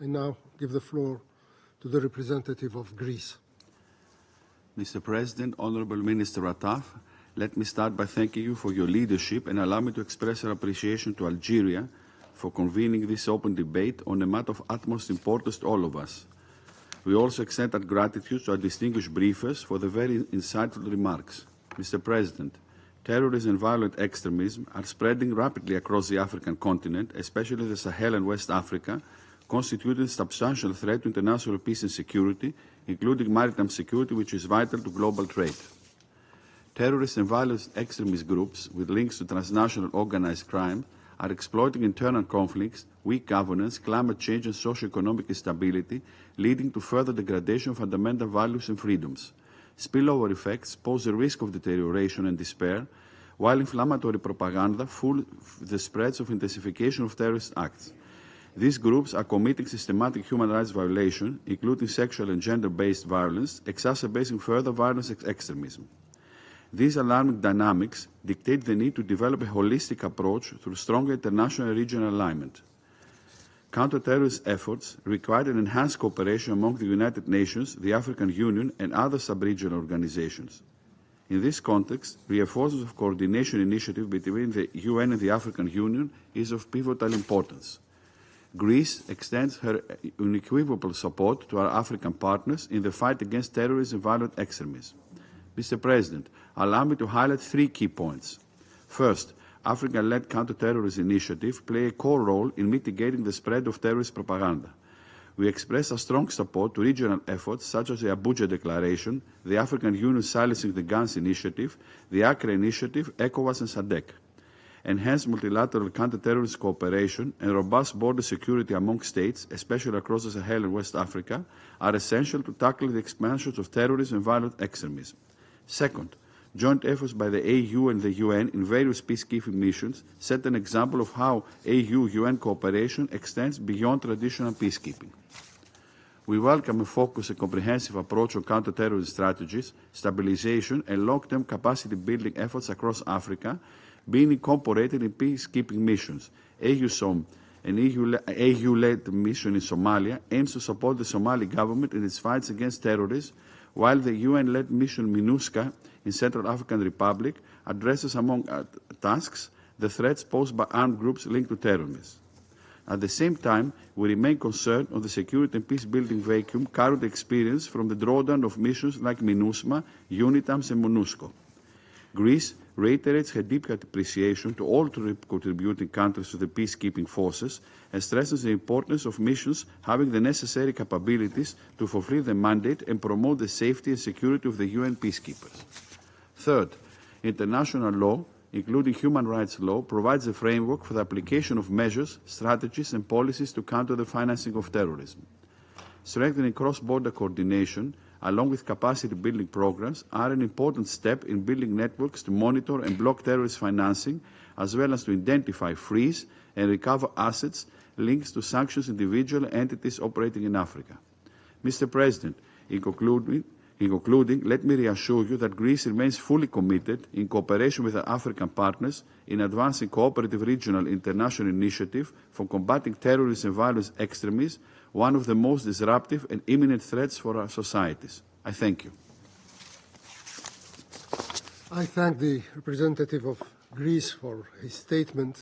I now give the floor to the representative of Greece. Mr. President, Honorable Minister Attaf, let me start by thanking you for your leadership and allow me to express our appreciation to Algeria for convening this open debate on a matter of utmost importance to all of us. We also extend our gratitude to our distinguished briefers for the very insightful remarks. Mr. President, terrorism and violent extremism are spreading rapidly across the African continent, especially the Sahel and West Africa, constituting a substantial threat to international peace and security, including maritime security, which is vital to global trade. Terrorist and violent extremist groups with links to transnational organized crime are exploiting internal conflicts, weak governance, climate change, and socio-economic instability, leading to further degradation of fundamental values and freedoms. Spillover effects pose a risk of deterioration and despair, while inflammatory propaganda fuel the spreads of intensification of terrorist acts. These groups are committing systematic human rights violations, including sexual and gender-based violence, exacerbating further violence and extremism. These alarming dynamics dictate the need to develop a holistic approach through stronger international and regional alignment. Counter-terrorist efforts require an enhanced cooperation among the United Nations, the African Union, and other sub-regional organizations. In this context, reinforcement of coordination initiative between the UN and the African Union is of pivotal importance. Greece extends her unequivocal support to our African partners in the fight against terrorism and violent extremism. Mr. President, allow me to highlight 3 key points. First, African-led counter-terrorism initiatives play a core role in mitigating the spread of terrorist propaganda. We express our strong support to regional efforts such as the Abuja Declaration, the African Union Silencing the Guns Initiative, the Accra Initiative, ECOWAS and SADC. Enhanced multilateral counter-terrorist cooperation and robust border security among states, especially across the Sahel and West Africa, are essential to tackle the expansion of terrorism and violent extremism. Second, joint efforts by the AU and the UN in various peacekeeping missions set an example of how AU-UN cooperation extends beyond traditional peacekeeping. We welcome a focused and comprehensive approach on counter-terrorism strategies, stabilization, and long-term capacity-building efforts across Africa, being incorporated in peacekeeping missions. AUSOM, an EU-led mission in Somalia, aims to support the Somali government in its fights against terrorism, while the UN-led mission MINUSCA in Central African Republic addresses, among tasks, the threats posed by armed groups linked to terrorism. At the same time, we remain concerned on the security and peace-building vacuum currently experienced from the drawdown of missions like MINUSMA, UNITAMS, and MONUSCO. Greece reiterates her deep appreciation to all contributing countries to the peacekeeping forces and stresses the importance of missions having the necessary capabilities to fulfill the mandate and promote the safety and security of the UN peacekeepers. Third, international law, including human rights law, provides a framework for the application of measures, strategies, and policies to counter the financing of terrorism. Strengthening cross-border coordination, along with capacity-building programs, are an important step in building networks to monitor and block terrorist financing, as well as to identify, freeze, and recover assets linked to sanctioned individual entities operating in Africa. Mr. President, in concluding, let me reassure you that Greece remains fully committed, in cooperation with our African partners, in advancing cooperative regional international initiative for combating terrorism and violent extremism, one of the most disruptive and imminent threats for our societies. I thank you. I thank the representative of Greece for his statement.